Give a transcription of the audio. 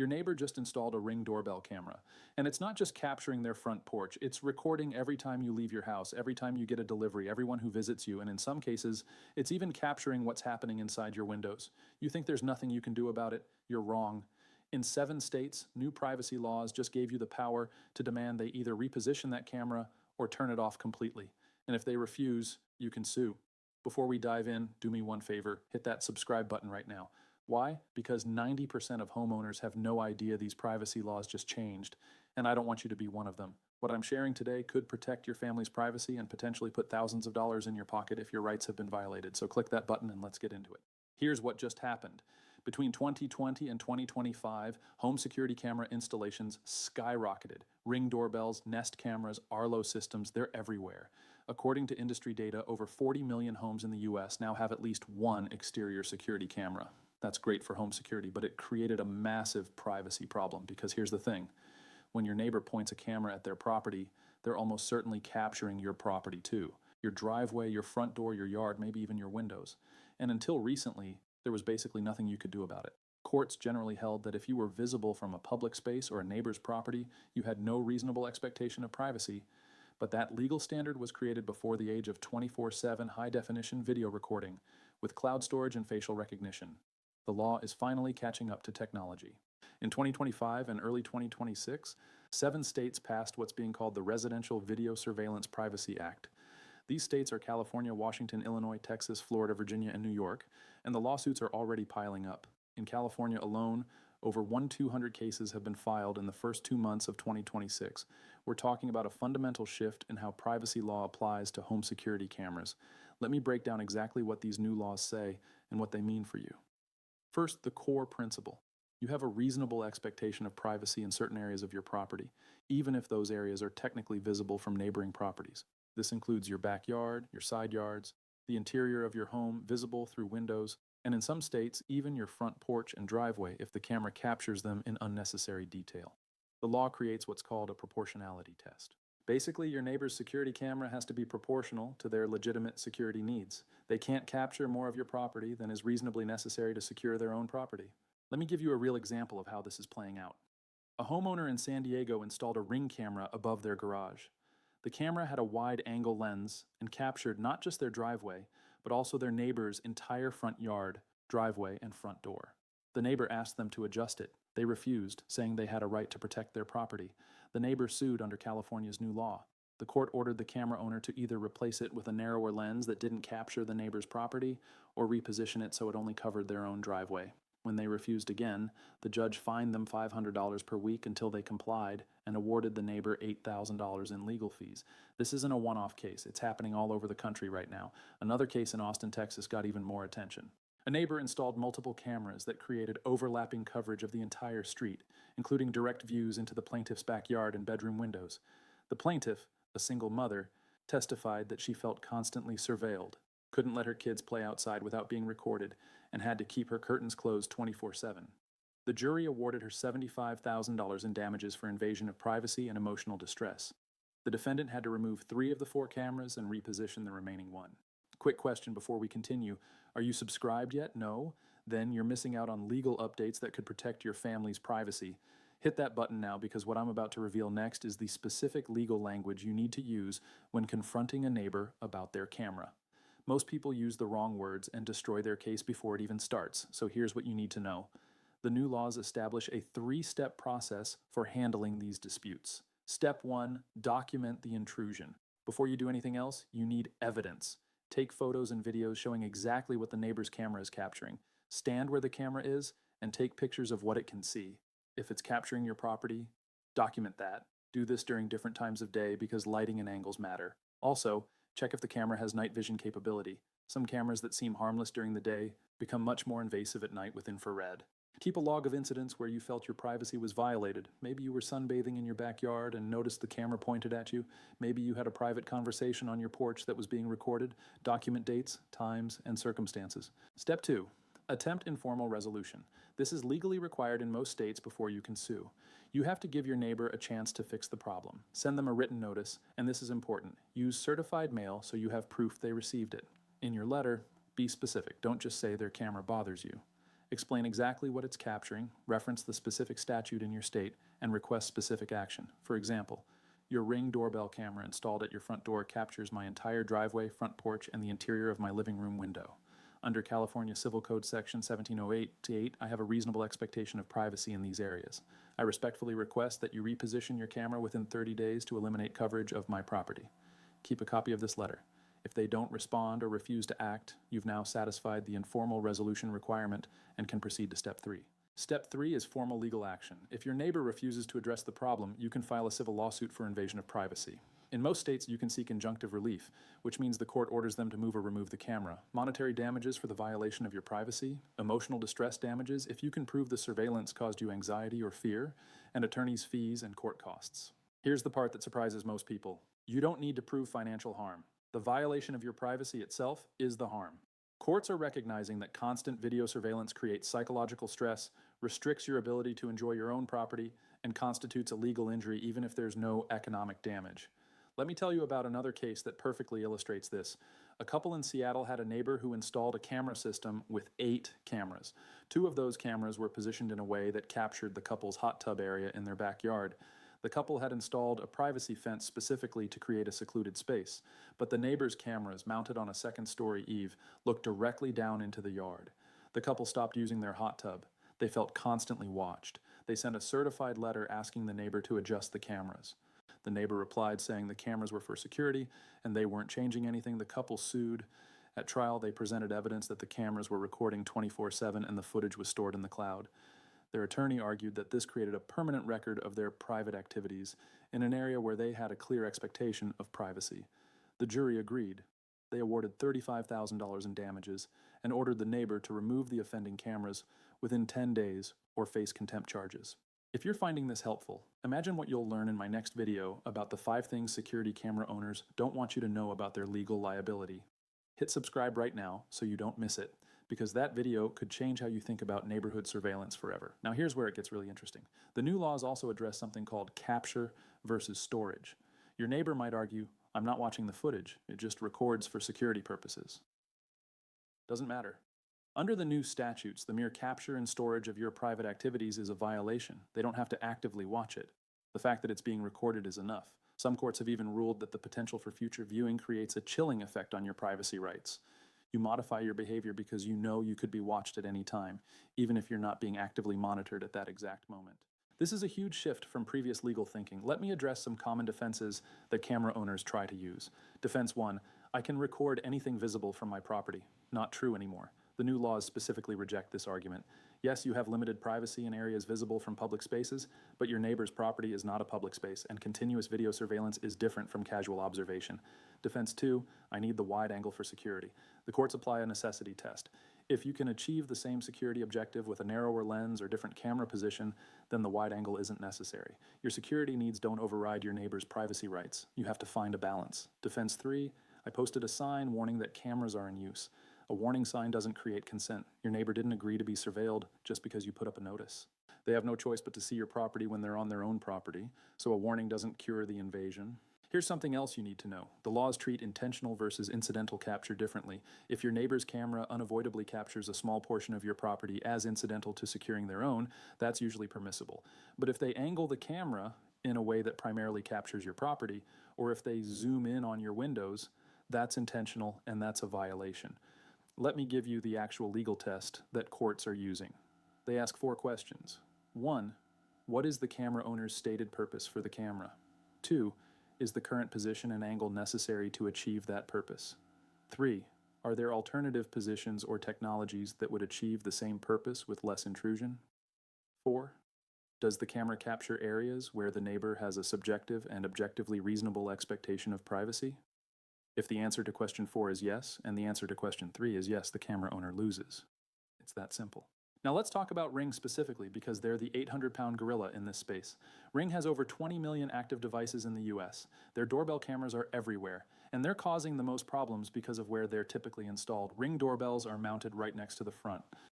Your neighbor just installed a Ring doorbell camera, and it's not just capturing their front porch, it's recording every time you leave your house, every time you get a delivery, everyone who visits you, and in some cases, it's even capturing what's happening inside your windows. You think there's nothing you can do about it? You're wrong. In 7 states, new privacy laws just gave you the power to demand they either reposition that camera or turn it off completely. And if they refuse, you can sue. Before we dive in, do me one favor, hit that subscribe button right now. Why? Because 90% of homeowners have no idea these privacy laws just changed, and I don't want you to be one of them. What I'm sharing today could protect your family's privacy and potentially put thousands of dollars in your pocket if your rights have been violated. So click that button and let's get into it. Here's what just happened. Between 2020 and 2025, home security camera installations skyrocketed. Ring doorbells, Nest cameras, Arlo systems, they're everywhere. According to industry data, over 40 million homes in the US now have at least one exterior security camera. That's great for home security, but it created a massive privacy problem because here's the thing. When your neighbor points a camera at their property, they're almost certainly capturing your property too. Your driveway, your front door, your yard, maybe even your windows. And until recently, there was basically nothing you could do about it. Courts generally held that if you were visible from a public space or a neighbor's property, you had no reasonable expectation of privacy. But that legal standard was created before the age of 24/7 high-definition video recording, with cloud storage and facial recognition. The law is finally catching up to technology. In 2025 and early 2026, 7 states passed what's being called the Residential Video Surveillance Privacy Act. These states are California, Washington, Illinois, Texas, Florida, Virginia, and New York, and the lawsuits are already piling up. In California alone, over 1,200 cases have been filed in the first 2 months of 2026. We're talking about a fundamental shift in how privacy law applies to home security cameras. Let me break down exactly what these new laws say and what they mean for you. First, the core principle. You have a reasonable expectation of privacy in certain areas of your property, even if those areas are technically visible from neighboring properties. This includes your backyard, your side yards, the interior of your home visible through windows, and in some states, even your front porch and driveway if the camera captures them in unnecessary detail. The law creates what's called a proportionality test. Basically, your neighbor's security camera has to be proportional to their legitimate security needs. They can't capture more of your property than is reasonably necessary to secure their own property. Let me give you a real example of how this is playing out. A homeowner in San Diego installed a Ring camera above their garage. The camera had a wide-angle lens and captured not just their driveway, but also their neighbor's entire front yard, driveway, and front door. The neighbor asked them to adjust it. They refused, saying they had a right to protect their property. The neighbor sued under California's new law. The court ordered the camera owner to either replace it with a narrower lens that didn't capture the neighbor's property, or reposition it so it only covered their own driveway. When they refused again, the judge fined them $500 per week until they complied and awarded the neighbor $8,000 in legal fees. This isn't a one-off case. It's happening all over the country right now. Another case in Austin, Texas got even more attention. A neighbor installed multiple cameras that created overlapping coverage of the entire street, including direct views into the plaintiff's backyard and bedroom windows. The plaintiff, a single mother, testified that she felt constantly surveilled, couldn't let her kids play outside without being recorded, and had to keep her curtains closed 24/7. The jury awarded her $75,000 in damages for invasion of privacy and emotional distress. The defendant had to remove 3 of the 4 cameras and reposition the remaining 1. Quick question before we continue. Are you subscribed yet? No? Then you're missing out on legal updates that could protect your family's privacy. Hit that button now because what I'm about to reveal next is the specific legal language you need to use when confronting a neighbor about their camera. Most people use the wrong words and destroy their case before it even starts, so here's what you need to know. The new laws establish a 3-step process for handling these disputes. Step 1, document the intrusion. Before you do anything else, you need evidence. Take photos and videos showing exactly what the neighbor's camera is capturing. Stand where the camera is and take pictures of what it can see. If it's capturing your property, document that. Do this during different times of day because lighting and angles matter. Also, check if the camera has night vision capability. Some cameras that seem harmless during the day become much more invasive at night with infrared. Keep a log of incidents where you felt your privacy was violated. Maybe you were sunbathing in your backyard and noticed the camera pointed at you. Maybe you had a private conversation on your porch that was being recorded. Document dates, times, and circumstances. Step 2. Attempt informal resolution. This is legally required in most states before you can sue. You have to give your neighbor a chance to fix the problem. Send them a written notice, and this is important. Use certified mail so you have proof they received it. In your letter, be specific. Don't just say their camera bothers you. Explain exactly what it's capturing, reference the specific statute in your state, and request specific action. For example, your Ring doorbell camera installed at your front door captures my entire driveway, front porch, and the interior of my living room window. Under California Civil Code Section 1708-8, I have a reasonable expectation of privacy in these areas. I respectfully request that you reposition your camera within 30 days to eliminate coverage of my property. Keep a copy of this letter. If they don't respond or refuse to act, you've now satisfied the informal resolution requirement and can proceed to Step 3. Step 3 is formal legal action. If your neighbor refuses to address the problem, you can file a civil lawsuit for invasion of privacy. In most states, you can seek injunctive relief, which means the court orders them to move or remove the camera. Monetary damages for the violation of your privacy, emotional distress damages if you can prove the surveillance caused you anxiety or fear, and attorney's fees and court costs. Here's the part that surprises most people. You don't need to prove financial harm. The violation of your privacy itself is the harm. Courts are recognizing that constant video surveillance creates psychological stress, restricts your ability to enjoy your own property, and constitutes a legal injury even if there's no economic damage. Let me tell you about another case that perfectly illustrates this. A couple in Seattle had a neighbor who installed a camera system with 8 cameras. 2 of those cameras were positioned in a way that captured the couple's hot tub area in their backyard. The couple had installed a privacy fence specifically to create a secluded space, but the neighbor's cameras, mounted on a second-story eave, looked directly down into the yard. The couple stopped using their hot tub. They felt constantly watched. They sent a certified letter asking the neighbor to adjust the cameras. The neighbor replied saying the cameras were for security and they weren't changing anything. The couple sued. At trial, they presented evidence that the cameras were recording 24/7 and the footage was stored in the cloud. Their attorney argued that this created a permanent record of their private activities in an area where they had a clear expectation of privacy. The jury agreed. They awarded $35,000 in damages and ordered the neighbor to remove the offending cameras within 10 days or face contempt charges. If you're finding this helpful, imagine what you'll learn in my next video about the 5 things security camera owners don't want you to know about their legal liability. Hit subscribe right now so you don't miss it, because that video could change how you think about neighborhood surveillance forever. Now here's where it gets really interesting. The new laws also address something called capture versus storage. Your neighbor might argue, I'm not watching the footage, it just records for security purposes. Doesn't matter. Under the new statutes, the mere capture and storage of your private activities is a violation. They don't have to actively watch it. The fact that it's being recorded is enough. Some courts have even ruled that the potential for future viewing creates a chilling effect on your privacy rights. You modify your behavior because you know you could be watched at any time, even if you're not being actively monitored at that exact moment. This is a huge shift from previous legal thinking. Let me address some common defenses that camera owners try to use. Defense 1, I can record anything visible from my property. Not true anymore. The new laws specifically reject this argument. Yes, you have limited privacy in areas visible from public spaces, but your neighbor's property is not a public space, and continuous video surveillance is different from casual observation. Defense 2, I need the wide angle for security. The courts apply a necessity test. If you can achieve the same security objective with a narrower lens or different camera position, then the wide angle isn't necessary. Your security needs don't override your neighbor's privacy rights. You have to find a balance. Defense 3, I posted a sign warning that cameras are in use. A warning sign doesn't create consent. Your neighbor didn't agree to be surveilled just because you put up a notice. They have no choice but to see your property when they're on their own property, so a warning doesn't cure the invasion. Here's something else you need to know. The laws treat intentional versus incidental capture differently. If your neighbor's camera unavoidably captures a small portion of your property as incidental to securing their own, that's usually permissible. But if they angle the camera in a way that primarily captures your property, or if they zoom in on your windows, that's intentional and that's a violation. Let me give you the actual legal test that courts are using. They ask 4 questions. 1, what is the camera owner's stated purpose for the camera? 2, is the current position and angle necessary to achieve that purpose? 3, are there alternative positions or technologies that would achieve the same purpose with less intrusion? 4, does the camera capture areas where the neighbor has a subjective and objectively reasonable expectation of privacy? If the answer to question 4 is yes, and the answer to question 3 is yes, the camera owner loses. It's that simple. Now let's talk about Ring specifically, because they're the 800-pound gorilla in this space. Ring has over 20 million active devices in the US. Their doorbell cameras are everywhere, and they're causing the most problems because of where they're typically installed. Ring doorbells are mounted right next to the front.